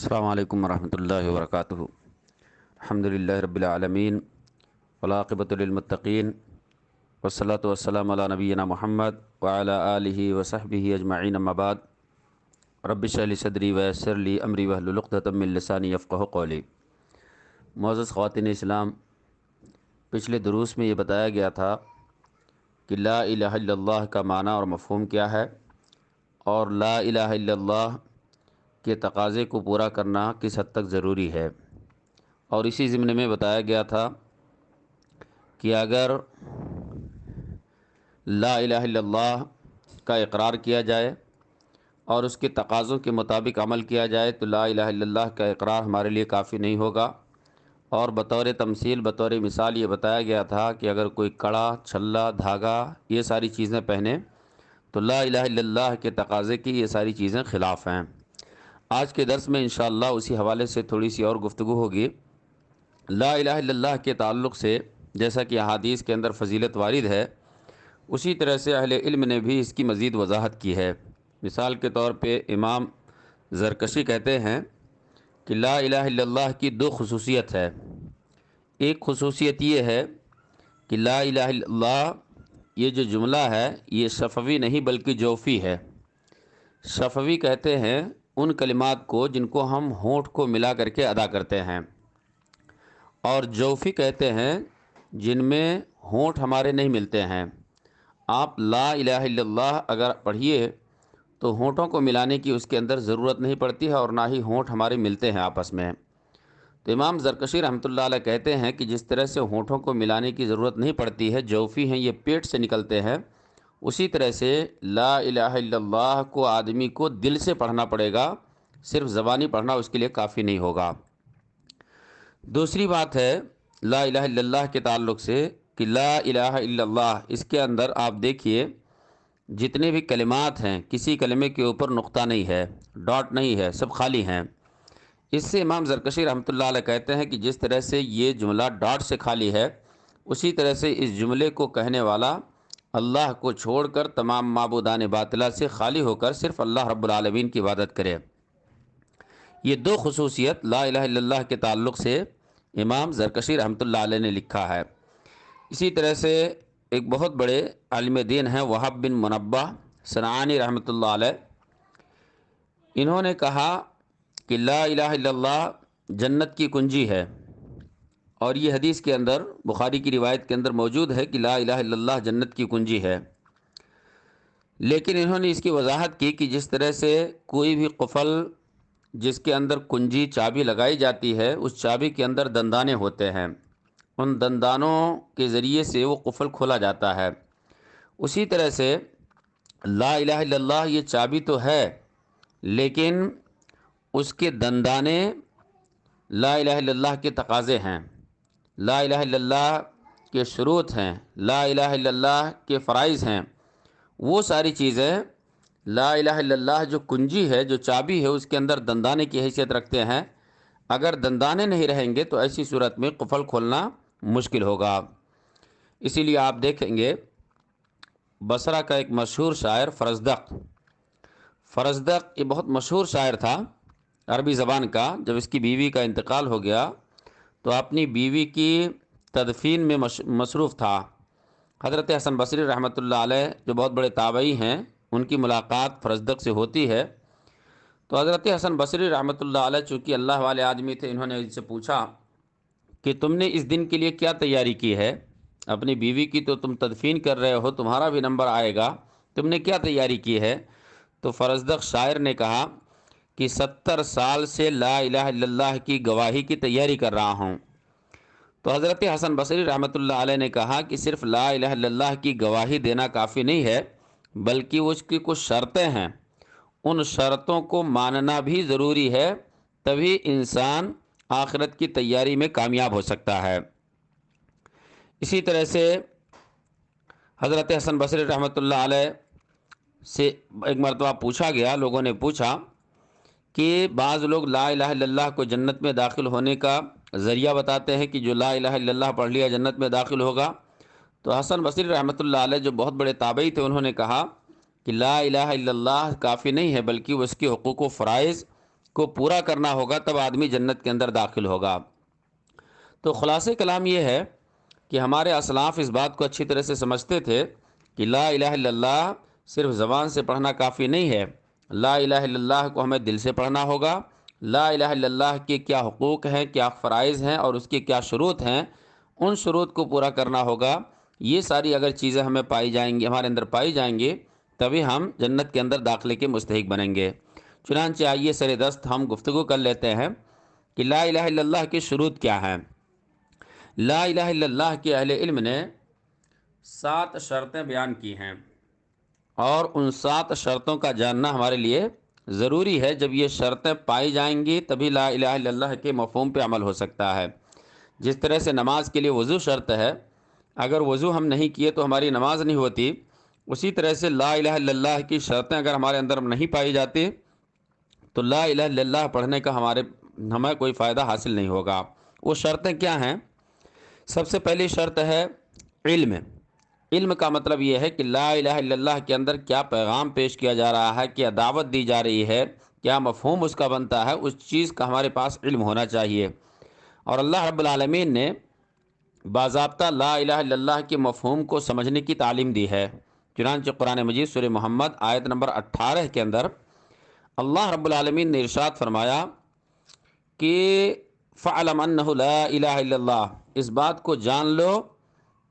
السلام علیکم ورحمۃ اللہ وبرکاتہ۔ الحمدللہ رب العالمین والعاقبۃ للمتقین والصلاۃ والسلام علی نبینا محمد وعلی آلہ وصحبہ اجمعین، اما بعد۔ رب اشرح لی صدری ویسر لی امری واحلل عقدۃ من لسانی یفقہوا قولی۔ معزز خواتین اسلام، پچھلے دروس میں یہ بتایا گیا تھا کہ لا الہ الا اللہ کا معنی اور مفہوم کیا ہے، اور لا الہ الا اللہ کے تقاضے کو پورا کرنا کس حد تک ضروری ہے، اور اسی ضمن میں بتایا گیا تھا کہ اگر لا الہ الا اللہ کا اقرار کیا جائے اور اس کے تقاضوں کے مطابق عمل کیا جائے تو لا الہ الا اللہ کا اقرار ہمارے لیے کافی نہیں ہوگا۔ اور بطور تمثیل، بطور مثال یہ بتایا گیا تھا کہ اگر کوئی کڑا، چھلا، دھاگا یہ ساری چیزیں پہنے تو لا الہ الا اللہ کے تقاضے کی یہ ساری چیزیں خلاف ہیں۔ آج کے درس میں انشاءاللہ اسی حوالے سے تھوڑی سی اور گفتگو ہوگی۔ لا الہ الا اللہ کے تعلق سے جیسا کہ احادیث کے اندر فضیلت وارد ہے، اسی طرح سے اہل علم نے بھی اس کی مزید وضاحت کی ہے۔ مثال کے طور پہ امام زرکشی کہتے ہیں کہ لا الہ الا اللہ کی دو خصوصیت ہے۔ ایک خصوصیت یہ ہے کہ لا الہ الا اللہ یہ جو جملہ ہے یہ شفوی نہیں بلکہ جوفی ہے۔ شفوی کہتے ہیں ان کلمات کو جن کو ہم ہونٹ کو ملا کر کے ادا کرتے ہیں، اور جوفی کہتے ہیں جن میں ہونٹ ہمارے نہیں ملتے ہیں۔ آپ لا الہ الا اللہ اگر پڑھیے تو ہونٹوں کو ملانے کی اس کے اندر ضرورت نہیں پڑتی ہے، اور نہ ہی ہونٹ ہمارے ملتے ہیں آپس میں۔ تو امام زرکشی رحمۃ اللہ علیہ کہتے ہیں کہ جس طرح سے ہونٹوں کو ملانے کی ضرورت نہیں پڑتی ہے، جوفی ہیں یہ پیٹ سے نکلتے ہیں، اسی طرح سے لا الہ الا اللہ کو آدمی کو دل سے پڑھنا پڑے گا، صرف زبانی پڑھنا اس کے لیے کافی نہیں ہوگا۔ دوسری بات ہے لا الہ الا اللہ کے تعلق سے کہ لا الہ الا اللہ اس کے اندر آپ دیکھیے جتنے بھی کلمات ہیں کسی کلمے کے اوپر نقطہ نہیں ہے، ڈاٹ نہیں ہے، سب خالی ہیں۔ اس سے امام زرکشی رحمۃ اللہ علیہ کہتے ہیں کہ جس طرح سے یہ جملہ ڈاٹ سے خالی ہے، اسی طرح سے اس جملے کو کہنے والا اللہ کو چھوڑ کر تمام معبودان باطلہ سے خالی ہو کر صرف اللہ رب العالمین کی عبادت کرے۔ یہ دو خصوصیت لا الہ الا اللہ کے تعلق سے امام زرکشی رحمۃ اللہ علیہ نے لکھا ہے۔ اسی طرح سے ایک بہت بڑے عالم دین ہیں وہب بن منبہ صنعانی رحمۃ اللہ علیہ، انہوں نے کہا کہ لا الہ الا اللہ جنت کی کنجی ہے، اور یہ حدیث کے اندر بخاری کی روایت کے اندر موجود ہے کہ لا الہ الا اللہ جنت کی کنجی ہے۔ لیکن انہوں نے اس کی وضاحت کی کہ جس طرح سے کوئی بھی قفل جس کے اندر کنجی چابی لگائی جاتی ہے، اس چابی کے اندر دندانے ہوتے ہیں، ان دندانوں کے ذریعے سے وہ قفل کھولا جاتا ہے، اسی طرح سے لا الہ الا اللہ یہ چابی تو ہے لیکن اس کے دندانے لا الہ الا اللہ کے تقاضے ہیں، لا الہ الا اللہ کے شروط ہیں، لا الہ الا اللہ کے فرائض ہیں۔ وہ ساری چیزیں لا الہ الا اللہ جو کنجی ہے، جو چابی ہے، اس کے اندر دندانے کی حیثیت رکھتے ہیں۔ اگر دندانے نہیں رہیں گے تو ایسی صورت میں قفل کھولنا مشکل ہوگا۔ اسی لیے آپ دیکھیں گے بصرہ کا ایک مشہور شاعر فرزدق یہ بہت مشہور شاعر تھا عربی زبان کا۔ جب اس کی بیوی کا انتقال ہو گیا تو اپنی بیوی کی تدفین میں مصروف تھا۔ حضرت حسن بصری رحمۃ اللہ علیہ جو بہت بڑے تابعی ہیں، ان کی ملاقات فرزدق سے ہوتی ہے، تو حضرت حسن بصری رحمۃ اللہ علیہ چونکہ اللہ والے آدمی تھے، انہوں نے ان سے پوچھا کہ تم نے اس دن کے لیے کیا تیاری کی ہے؟ اپنی بیوی کی تو تم تدفین کر رہے ہو، تمہارا بھی نمبر آئے گا، تم نے کیا تیاری کی ہے؟ تو فرزدق شاعر نے کہا کہ 70 سال سے لا الہ الا اللہ کی گواہی کی تیاری کر رہا ہوں۔ تو حضرت حسن بصری رحمۃ اللہ علیہ نے کہا کہ صرف لا الہ الا اللہ کی گواہی دینا کافی نہیں ہے، بلکہ اس کی کچھ شرطیں ہیں، ان شرطوں کو ماننا بھی ضروری ہے، تبھی انسان آخرت کی تیاری میں کامیاب ہو سکتا ہے۔ اسی طرح سے حضرت حسن بصری رحمۃ اللہ علیہ سے ایک مرتبہ پوچھا گیا، لوگوں نے پوچھا کہ بعض لوگ لا الہ الا اللہ کو جنت میں داخل ہونے کا ذریعہ بتاتے ہیں کہ جو لا الہ الا اللہ پڑھ لیا جنت میں داخل ہوگا۔ تو حسن بصری رحمۃ اللہ علیہ جو بہت بڑے تابعی تھے، انہوں نے کہا کہ لا الہ الا اللہ کافی نہیں ہے، بلکہ اس کے حقوق و فرائض کو پورا کرنا ہوگا تب آدمی جنت کے اندر داخل ہوگا۔ تو خلاصہ کلام یہ ہے کہ ہمارے اسلاف اس بات کو اچھی طرح سے سمجھتے تھے کہ لا الہ الا اللہ صرف زبان سے پڑھنا کافی نہیں ہے، لا الہ الا اللہ کو ہمیں دل سے پڑھنا ہوگا، لا الہ الا اللہ کے کیا حقوق ہیں، کیا فرائض ہیں اور اس کے کیا شروط ہیں، ان شروط کو پورا کرنا ہوگا۔ یہ ساری اگر چیزیں ہمیں پائی جائیں گی، ہمارے اندر پائی جائیں گی، تبھی ہم جنت کے اندر داخلے کے مستحق بنیں گے۔ چنانچہ آئیے سر دست ہم گفتگو کر لیتے ہیں کہ لا الہ الا اللہ کی شروط کیا ہیں۔ لا الہ الا اللہ کے اہل علم نے 7 شرطیں بیان کی ہیں، اور ان 7 شرطوں کا جاننا ہمارے لیے ضروری ہے۔ جب یہ شرطیں پائی جائیں گی تبھی لا الہ الا اللہ کے مفہوم پہ عمل ہو سکتا ہے۔ جس طرح سے نماز کے لیے وضو شرط ہے، اگر وضو ہم نہیں کیے تو ہماری نماز نہیں ہوتی، اسی طرح سے لا الہ الا اللہ کی شرطیں اگر ہمارے اندر نہیں پائی جاتی تو لا الہ الا اللہ پڑھنے کا ہمیں کوئی فائدہ حاصل نہیں ہوگا۔ وہ شرطیں کیا ہیں؟ سب سے پہلی شرط ہے علم۔ علم کا مطلب یہ ہے کہ لا الہ الا اللہ کے اندر کیا پیغام پیش کیا جا رہا ہے، کیا دعوت دی جا رہی ہے، کیا مفہوم اس کا بنتا ہے، اس چیز کا ہمارے پاس علم ہونا چاہیے۔ اور اللہ رب العالمین نے باضابطہ لا الہ الا اللہ کے مفہوم کو سمجھنے کی تعلیم دی ہے۔ چنانچہ قرآن مجید سورہ محمد آیت نمبر 18 کے اندر اللہ رب العالمین نے ارشاد فرمایا کہ فَعْلَمْ أَنَّهُ لَا إِلَهَ إِلَّا اللَّهُ، اس بات کو جان لو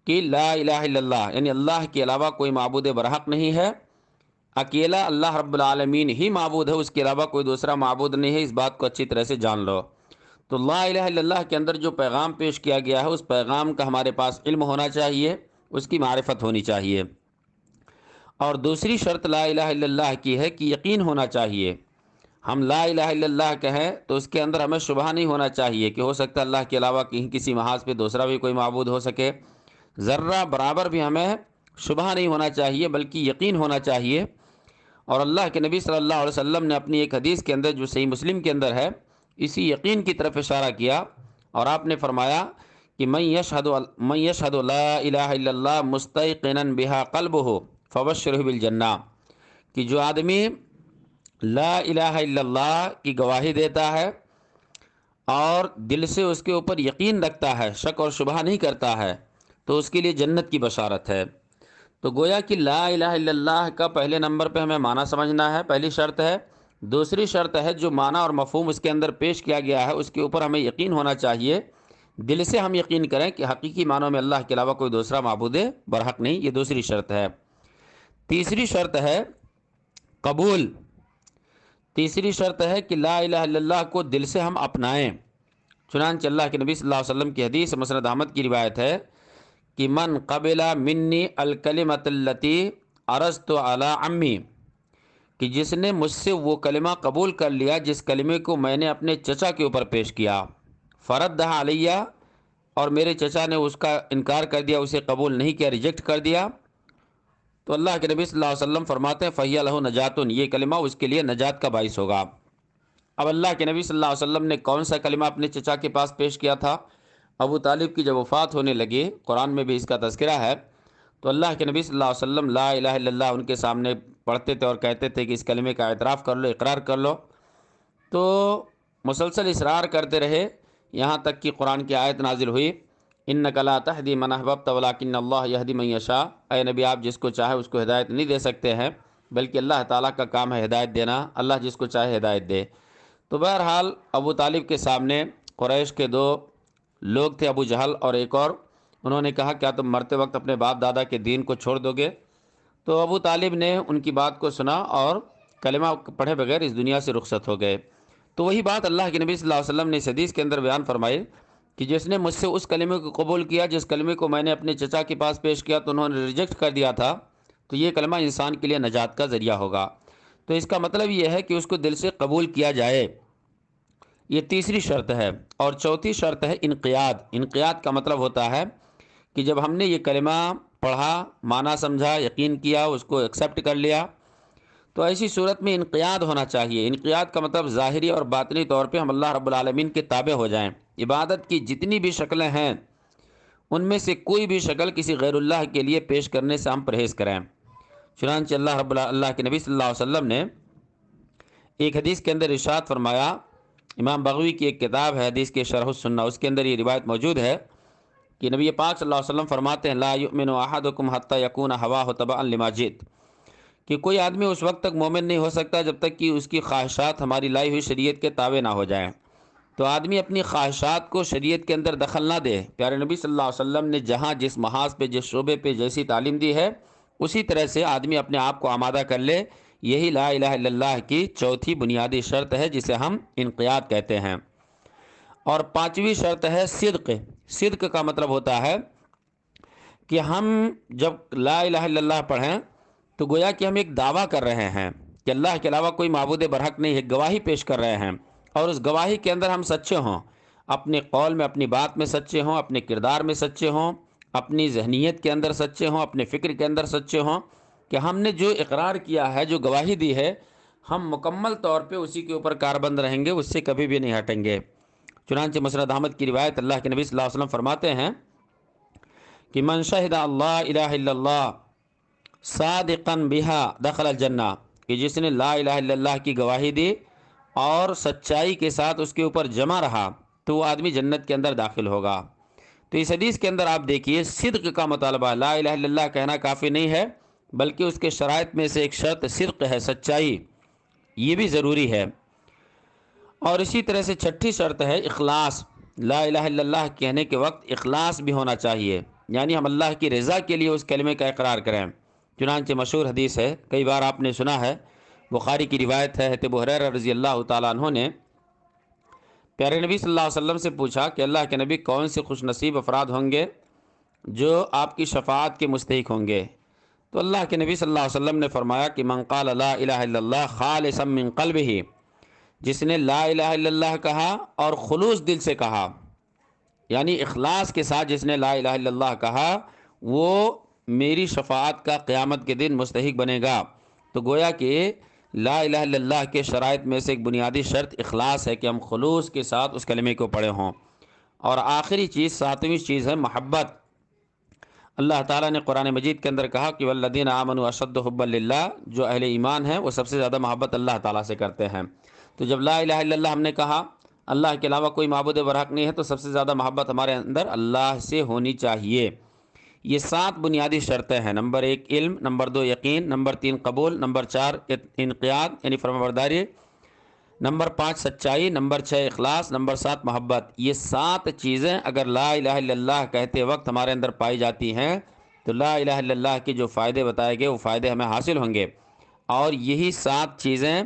کہ لا الہ الا اللہ یعنی اللہ کے علاوہ کوئی معبود برحق نہیں ہے، اکیلا اللہ رب العالمین ہی معبود ہے، اس کے علاوہ کوئی دوسرا معبود نہیں ہے، اس بات کو اچھی طرح سے جان لو۔ تو لا الہ الا اللہ کے اندر جو پیغام پیش کیا گیا ہے اس پیغام کا ہمارے پاس علم ہونا چاہیے، اس کی معرفت ہونی چاہیے۔ اور دوسری شرط لا الہ الا اللہ کی ہے کہ یقین ہونا چاہیے۔ ہم لا الہ الا اللہ کہیں تو اس کے اندر ہمیں شبہ نہیں ہونا چاہیے کہ ہو سکتا ہے اللہ کے علاوہ کہیں کسی محاذ پہ دوسرا بھی کوئی معبود ہو سکے، ذرہ برابر بھی ہمیں شبہ نہیں ہونا چاہیے بلکہ یقین ہونا چاہیے۔ اور اللہ کے نبی صلی اللہ علیہ وسلم نے اپنی ایک حدیث کے اندر جو صحیح مسلم کے اندر ہے اسی یقین کی طرف اشارہ کیا، اور آپ نے فرمایا کہ من یشہد لا الہ الا اللہ مستیقنا بہا قلبہ فبشرہ بالجنہ، کہ جو آدمی لا الہ الا اللہ کی گواہی دیتا ہے اور دل سے اس کے اوپر یقین رکھتا ہے، شک اور شبہ نہیں کرتا ہے، تو اس کے لیے جنت کی بشارت ہے۔ تو گویا کہ لا الہ الا اللہ کا پہلے نمبر پہ ہمیں معنی سمجھنا ہے، پہلی شرط ہے۔ دوسری شرط ہے جو معنی اور مفہوم اس کے اندر پیش کیا گیا ہے اس کے اوپر ہمیں یقین ہونا چاہیے، دل سے ہم یقین کریں کہ حقیقی معنوں میں اللہ کے علاوہ کوئی دوسرا معبود برحق نہیں، یہ دوسری شرط ہے۔ تیسری شرط ہے قبول۔ تیسری شرط ہے کہ لا الہ الا اللہ کو دل سے ہم اپنائیں۔ چنانچہ اللہ کے نبی صلی اللہ علیہ وسلم کی حدیث مسند احمد کی روایت ہے کہ من قبل منی الکلمۃ التی عرضت علی عمی، کہ جس نے مجھ سے وہ کلمہ قبول کر لیا جس کلمے کو میں نے اپنے چچا کے اوپر پیش کیا، فردھا علیہ، اور میرے چچا نے اس کا انکار کر دیا، اسے قبول نہیں کیا، ریجیکٹ کر دیا، تو اللہ کے نبی صلی اللہ علیہ وسلم فرماتے ہیں فہی لہ نجاتن، یہ کلمہ اس کے لیے نجات کا باعث ہوگا۔ اب اللہ کے نبی صلی اللہ علیہ وسلم نے کون سا کلمہ اپنے چچا کے پاس پیش کیا تھا؟ ابو طالب کی جب وفات ہونے لگی، قرآن میں بھی اس کا تذکرہ ہے، تو اللہ کے نبی صلی اللہ علیہ وسلم لا الہ الا اللہ ان کے سامنے پڑھتے تھے اور کہتے تھے کہ اس کلمے کا اعتراف کر لو، اقرار کر لو۔ تو مسلسل اصرار کرتے رہے یہاں تک کہ قرآن کی آیت نازل ہوئی انک لا تہدی من احببت ولکن اللہ یہدی من یشاء، اے نبی آپ جس کو چاہے اس کو ہدایت نہیں دے سکتے ہیں بلکہ اللہ تعالیٰ کا کام ہے ہدایت دینا، اللہ جس کو چاہے ہدایت دے۔ تو بہرحال ابو طالب کے سامنے قریش کے 2 لوگ تھے، ابو جہل اور ایک اور، انہوں نے کہا کیا تم مرتے وقت اپنے باپ دادا کے دین کو چھوڑ دو گے؟ تو ابو طالب نے ان کی بات کو سنا اور کلمہ پڑھے بغیر اس دنیا سے رخصت ہو گئے۔ تو وہی بات اللہ کے نبی صلی اللہ علیہ وسلم نے اس حدیث کے اندر بیان فرمائی کہ جس نے مجھ سے اس کلمے کو قبول کیا جس کلمے کو میں نے اپنے چچا کے پاس پیش کیا تو انہوں نے ریجیکٹ کر دیا تھا، تو یہ کلمہ انسان کے لیے نجات کا ذریعہ ہوگا۔ تو اس کا مطلب یہ ہے کہ اس کو دل سے قبول کیا جائے، یہ تیسری شرط ہے۔ اور چوتھی شرط ہے انقیاد۔ انقیاد کا مطلب ہوتا ہے کہ جب ہم نے یہ کلمہ پڑھا، معنی سمجھا، یقین کیا، اس کو ایکسیپٹ کر لیا، تو ایسی صورت میں انقیاد ہونا چاہیے۔ انقیاد کا مطلب ظاہری اور باطنی طور پہ ہم اللہ رب العالمین کے تابع ہو جائیں۔ عبادت کی جتنی بھی شکلیں ہیں ان میں سے کوئی بھی شکل کسی غیر اللہ کے لیے پیش کرنے سے ہم پرہیز کریں۔ چنانچہ اللہ کے نبی صلی اللہ علیہ وسلم نے ایک حدیث کے اندر ارشاد فرمایا، امام بغوی کی ایک کتاب ہے حدیث کے شرح السنہ، اس کے اندر یہ روایت موجود ہے کہ نبی پاک صلی اللہ علیہ وسلم فرماتے ہیں لا یؤمن احدکم حتی یکون ہواہ تبعا لما جئت، کہ کوئی آدمی اس وقت تک مومن نہیں ہو سکتا جب تک کہ اس کی خواہشات ہماری لائی ہوئی شریعت کے تابع نہ ہو جائیں۔ تو آدمی اپنی خواہشات کو شریعت کے اندر دخل نہ دے۔ پیارے نبی صلی اللہ علیہ وسلم نے جہاں جس محاذ پہ جس شعبے پہ جیسی تعلیم دی ہے اسی طرح سے آدمی اپنے آپ کو آمادہ کر لے۔ یہی لا الہ الا اللہ کی چوتھی بنیادی شرط ہے جسے ہم انقیاد کہتے ہیں۔ اور پانچویں شرط ہے صدق۔ صدق کا مطلب ہوتا ہے کہ ہم جب لا الہ الا اللہ پڑھیں تو گویا کہ ہم ایک دعویٰ کر رہے ہیں کہ اللہ کے علاوہ کوئی معبود برحق نہیں ہے، گواہی پیش کر رہے ہیں، اور اس گواہی کے اندر ہم سچے ہوں، اپنے قول میں اپنی بات میں سچے ہوں، اپنے کردار میں سچے ہوں، اپنی ذہنیت کے اندر سچے ہوں، اپنے فکر کے اندر سچے ہوں کہ ہم نے جو اقرار کیا ہے، جو گواہی دی ہے، ہم مکمل طور پہ اسی کے اوپر کاربند رہیں گے، اس سے کبھی بھی نہیں ہٹیں گے۔ چنانچہ مسند احمد کی روایت، اللہ کے نبی صلی اللہ علیہ وسلم فرماتے ہیں کہ من شہد اللہ الہ الا اللہ صادقا بہا دخل الجنہ، کہ جس نے لا الہ الا اللہ کی گواہی دی اور سچائی کے ساتھ اس کے اوپر جمع رہا تو وہ آدمی جنت کے اندر داخل ہوگا۔ تو اس حدیث کے اندر آپ دیکھیے صدق کا مطالبہ، لا الہ الا اللہ کہنا کافی نہیں ہے بلکہ اس کے شرائط میں سے ایک شرط صدق ہے، سچائی، یہ بھی ضروری ہے۔ اور اسی طرح سے چھٹی شرط ہے اخلاص۔ لا الہ الا اللہ کہنے کے وقت اخلاص بھی ہونا چاہیے، یعنی ہم اللہ کی رضا کے لیے اس کلمے کا اقرار کریں۔ چنانچہ مشہور حدیث ہے، کئی بار آپ نے سنا ہے، بخاری کی روایت ہے، حضرت ابو ہریرہ رضی اللہ تعالیٰ عنہ نے پیارے نبی صلی اللہ علیہ وسلم سے پوچھا کہ اللہ کے نبی کون سے خوش نصیب افراد ہوں گے جو آپ کی شفاعت کے مستحق ہوں گے؟ تو اللہ کے نبی صلی اللہ علیہ وسلم نے فرمایا کہ من قال لا الہ الا اللہ خالصا من قلبہ، جس نے لا الہ الا اللہ کہا اور خلوص دل سے کہا، یعنی اخلاص کے ساتھ جس نے لا الہ الا اللہ کہا وہ میری شفاعت کا قیامت کے دن مستحق بنے گا۔ تو گویا کہ لا الہ الا اللہ کے شرائط میں سے ایک بنیادی شرط اخلاص ہے کہ ہم خلوص کے ساتھ اس کلمے کو پڑھے ہوں۔ اور آخری چیز، ساتویں چیز ہے محبت۔ اللہ تعالیٰ نے قرآن مجید کے اندر کہا کہ والذین آمنوا اشد حبا للہ، جو اہل ایمان ہیں وہ سب سے زیادہ محبت اللہ تعالیٰ سے کرتے ہیں۔ تو جب لا الہ الا اللہ ہم نے کہا اللہ کے علاوہ کوئی معبود برحق نہیں ہے تو سب سے زیادہ محبت ہمارے اندر اللہ سے ہونی چاہیے۔ یہ 7 بنیادی شرطیں ہیں، نمبر 1 علم، نمبر 2 یقین، نمبر 3 قبول، نمبر 4 انقیاد یعنی فرمانبرداری، نمبر 5 سچائی، نمبر 6 اخلاص، نمبر 7 محبت۔ یہ 7 چیزیں اگر لا الہ الا اللہ کہتے وقت ہمارے اندر پائی جاتی ہیں تو لا الہ الا اللہ کے جو فائدے بتائے گئے وہ فائدے ہمیں حاصل ہوں گے۔ اور یہی 7 چیزیں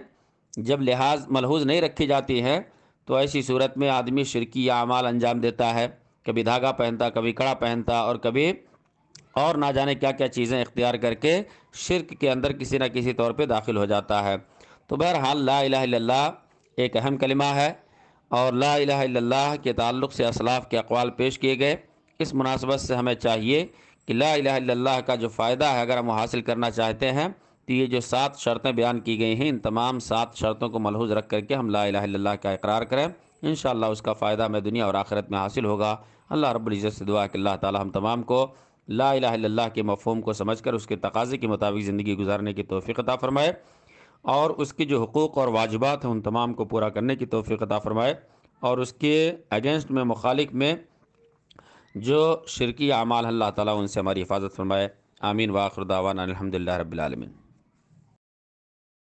جب ملحوظ نہیں رکھی جاتی ہیں تو ایسی صورت میں آدمی شرکی اعمال انجام دیتا ہے، کبھی دھاگا پہنتا، کبھی کڑا پہنتا، اور کبھی اور نہ جانے کیا کیا چیزیں اختیار کر کے شرک کے اندر کسی نہ کسی طور پہ داخل ہو جاتا ہے۔ تو بہرحال لا الہ الا اللہ ایک اہم کلمہ ہے، اور لا الہ الا اللہ کے تعلق سے اسلاف کے اقوال پیش کیے گئے۔ اس مناسبت سے ہمیں چاہیے کہ لا الہ الا اللہ کا جو فائدہ ہے اگر ہم حاصل کرنا چاہتے ہیں تو یہ جو 7 شرطیں بیان کی گئی ہیں ان تمام 7 شرطوں کو ملحوظ رکھ کر کے ہم لا الہ الا اللہ کا اقرار کریں، انشاءاللہ اس کا فائدہ ہمیں دنیا اور آخرت میں حاصل ہوگا۔ اللہ رب العزت سے دعا ہے کہ اللہ تعالی ہم تمام کو لا الہ الا اللہ کے مفہوم کو سمجھ کر اس کے تقاضے کے مطابق زندگی گزارنے کی توفیق عطا فرمائے، اور اس کی جو حقوق اور واجبات ہیں ان تمام کو پورا کرنے کی توفیق عطا فرمائے، اور اس کے اگینسٹ میں مخالف میں جو شرکی اعمال اللہ تعالیٰ ان سے ہماری حفاظت فرمائے۔ آمین وآخر دعوانا الحمدللہ رب العالمین۔